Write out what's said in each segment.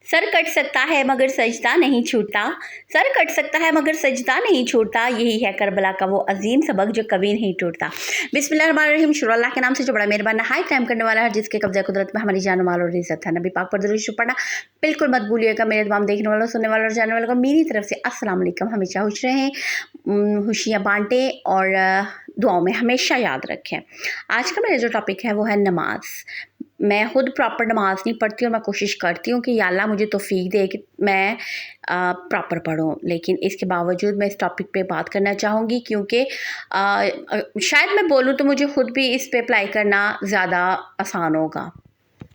Sir cut सकता है मगर सजदा नहीं छूटता, सर कट सकता है मगर सजदा नहीं छूटता, यही है करबला का वो अजीम सबक जो कभी नहीं टूटता। बिस्मिल्लाहिर्रहमानिर्रहीम, शुरू अल्लाह के नाम से जो बड़ा मेहरबान नहायत रहम करने वाला है, जिसके कब्ज़े कुदरत में हमारी जान माल और इज़्ज़त है। नबी पाक पर दुरूद शरीफ पढ़ना बिल्कुल मत भूलिएगा। मेरे तमाम देखने वालों, सुनने वालों और जानने वालों को मेरी तरफ से अस्सलाम वालेकुम। हमेशा खुश रहें, खुशियाँ बाँटें और दुआओं में हमेशा याद रखें। आज का मेरा जो टॉपिक है वो है नमाज। मैं खुद प्रॉपर नमाज नहीं पढ़ती और मैं कोशिश करती हूँ कि या अल्लाह मुझे तौफीक दे कि मैं प्रॉपर पढूँ, लेकिन इसके बावजूद मैं इस टॉपिक पे बात करना चाहूँगी क्योंकि शायद मैं बोलूँ तो मुझे खुद भी इस पे अप्लाई करना ज़्यादा आसान होगा।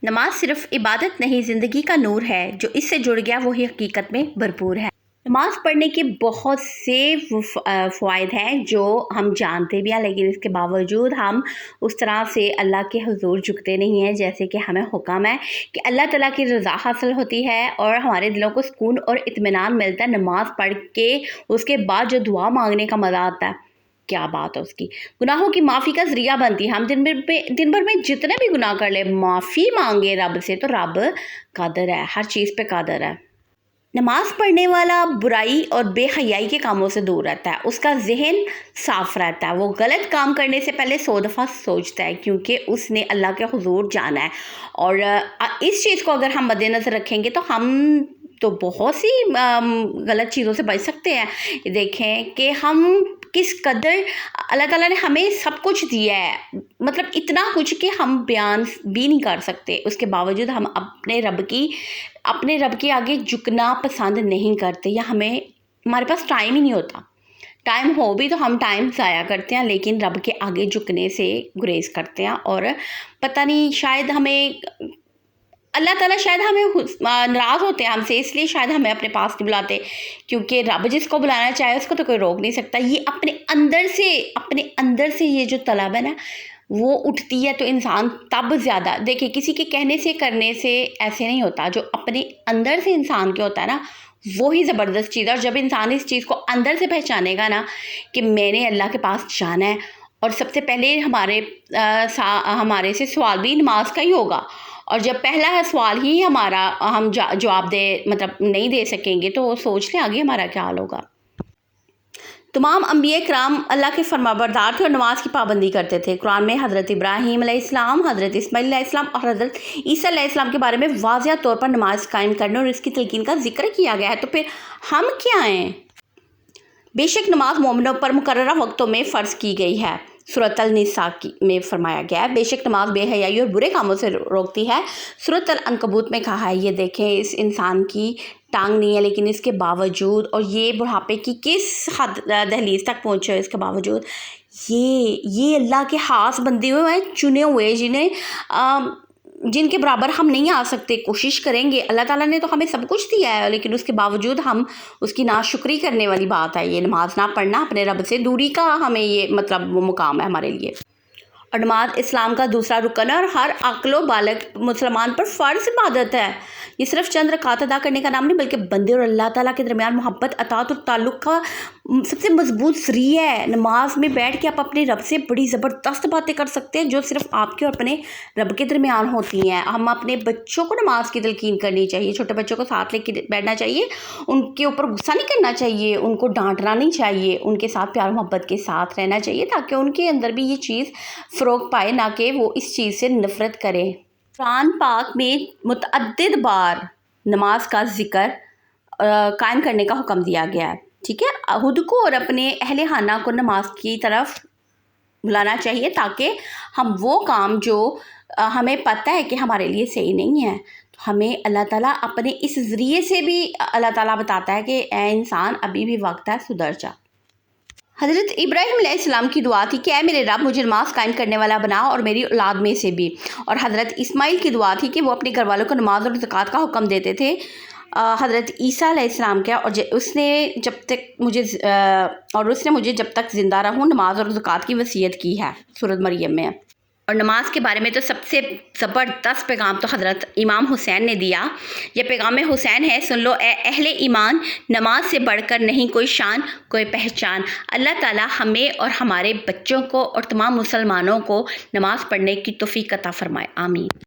नमाज सिर्फ़ इबादत नहीं, ज़िंदगी का नूर है। जो इससे जुड़ गया वही हकीकत में भरपूर है। नमाज़ पढ़ने के बहुत से फ़वाइद हैं जो हम जानते भी हैं, लेकिन इसके बावजूद हम उस तरह से अल्लाह के हुज़ूर झुकते नहीं हैं जैसे कि हमें हुक्म है कि अल्लाह ताला की रज़ा हासिल होती है और हमारे दिलों को सुकून और इत्मीनान मिलता है नमाज़ पढ़ के। उसके बाद जो दुआ मांगने का मज़ा आता है, क्या बात है उसकी। गुनाहों की माफ़ी का ज़रिया बनती है। हम दिन भर में जितने भी गुनाह कर ले, माफ़ी मांगे रब से तो रब कादर है, हर चीज़ पे कादर है। नमाज़ पढ़ने वाला बुराई और बेहयाई के कामों से दूर रहता है, उसका जहन साफ़ रहता है। वो गलत काम करने से पहले 100 दफ़ा सोचता है क्योंकि उसने अल्लाह के हुज़ूर जाना है। और इस चीज़ को अगर हम मद्देनज़र रखेंगे तो हम तो बहुत सी गलत चीज़ों से बच सकते हैं। देखें कि हम किस कदर अल्लाह ताला ने हमें सब कुछ दिया है, मतलब इतना कुछ कि हम बयान भी नहीं कर सकते। उसके बावजूद हम अपने रब के आगे झुकना पसंद नहीं करते, या हमारे पास टाइम ही नहीं होता। टाइम हो भी तो हम टाइम ज़ाया करते हैं, लेकिन रब के आगे झुकने से गुरेज करते हैं। और पता नहीं, शायद हमें अल्लाह ताला शायद हमें नाराज़ होते हैं हमसे, इसलिए शायद हमें अपने पास नहीं बुलाते, क्योंकि रब जिसको बुलाना चाहे उसको तो कोई रोक नहीं सकता। ये अपने अंदर से ये जो तलब है ना, वो उठती है तो इंसान तब ज़्यादा, देखिए किसी के कहने से करने से ऐसे नहीं होता, जो अपने अंदर से इंसान के होता है ना, वही ज़बरदस्त चीज़ है। और जब इंसान इस चीज़ को अंदर से पहचानेगा ना कि मैंने अल्लाह के पास जाना है, और सबसे पहले हमारे से सवाल भी नमाज का ही होगा, और जब पहला सवाल ही हमारा हम जवाब नहीं दे सकेंगे तो सोच लें आगे हमारा क्या हाल होगा। तमाम अंबिया कराम अल्लाह के फरमाबरदार थे और नमाज की पाबंदी करते थे। कुरान में हज़रत इब्राहीम अलैहिस्सलाम, हज़रत इस्माईल अलैहिस्सलाम और हज़रत ईसा अलैहिस्सलाम के बारे में वाज़िह तौर पर नमाज कायम करने और इसकी तलकीन का जिक्र किया गया है। तो फिर हम क्या हैं? बेशक नमाज मोमिनों पर मुकर्ररा वक्तों में फ़र्ज़ की गई है। सूरत अल-निसा में फरमाया गया है, बेशक नमाज बेहयाई और बुरे कामों से रोकती है। सूरत अल-अनकबूत में कहा है, ये देखें इस इंसान की टांग नहीं है लेकिन इसके बावजूद, और ये बुढ़ापे की किस हद दहलीज तक पहुँचे हो, इसके बावजूद ये अल्लाह के खास बंदे हुए हैं, चुने हुए, जिनके बराबर हम नहीं आ सकते। कोशिश करेंगे, अल्लाह ताला ने तो हमें सब कुछ दिया है, लेकिन उसके बावजूद हम उसकी नाशुक्री करने वाली बात है। ये नमाज ना पढ़ना, अपने रब से दूरी का हमें ये वो मुकाम है हमारे लिए। और नमाज इस्लाम का दूसरा रुकन है और हर अक्लो बालग मुसलमान पर फ़र्ज़ इबादत है। ये सिर्फ चंद रकात अदा करने का नाम नहीं, बल्कि बंदे और अल्लाह ताला के दरमियान मोहब्बत, अतात और ताल्लुक़ का सबसे मजबूत ज़रिया है। नमाज में बैठ के आप अपने रब से बड़ी ज़बरदस्त बातें कर सकते हैं जो सिर्फ आपके और अपने रब के दरमियान होती हैं। हम अपने बच्चों को नमाज की तलकीन करनी चाहिए, छोटे बच्चों को साथ लेके बैठना चाहिए, उनके ऊपर गुस्सा नहीं करना चाहिए, उनको डांटना नहीं चाहिए, उनके साथ प्यार मोहब्बत के साथ रहना चाहिए ताकि उनके अंदर भी ये चीज़ फ़रोग पाए, ना कि वो इस चीज़ से नफ़रत करें। कुरान पाक में मुतअद्दिद बार नमाज का ज़िक्र कायम करने का हुक्म दिया गया है। ठीक है, खुद को और अपने अहले खाना को नमाज की तरफ बुलाना चाहिए ताकि हम वो काम जो हमें पता है कि हमारे लिए सही नहीं है, तो हमें अल्लाह ताला अपने इस ज़रिए से भी अल्लाह ताला बताता है कि ऐ इंसान अभी भी वक्त है, सुधर जा। हज़रत इब्राहीम अलैहिस्सलाम की दुआ थी कि ऐ मेरे रब मुझे नमाज कायम करने वाला बना और मेरी औलाद में से भी। और हज़रत इस्माईल की दुआ थी कि वो अपने घर वालों को नमाज और ज़कात का हुक्म देते थे। हज़रत ईसा अलैहिस्सलाम क्या, और उसने मुझे जब तक ज़िंदा रहूँ नमाज और ज़कात की वसीयत की है, सूरत मरियम में। और नमाज के बारे में तो सबसे ज़बरदस्त पैगाम तो हज़रत इमाम हुसैन ने दिया। ये पैगाम हुसैन है, सुन लो ए अहले ईमान, नमाज से बढ़कर नहीं कोई शान कोई पहचान। अल्लाह ताला हमें और हमारे बच्चों को और तमाम मुसलमानों को नमाज़ पढ़ने की तौफीक अता फ़रमाए, आमीन।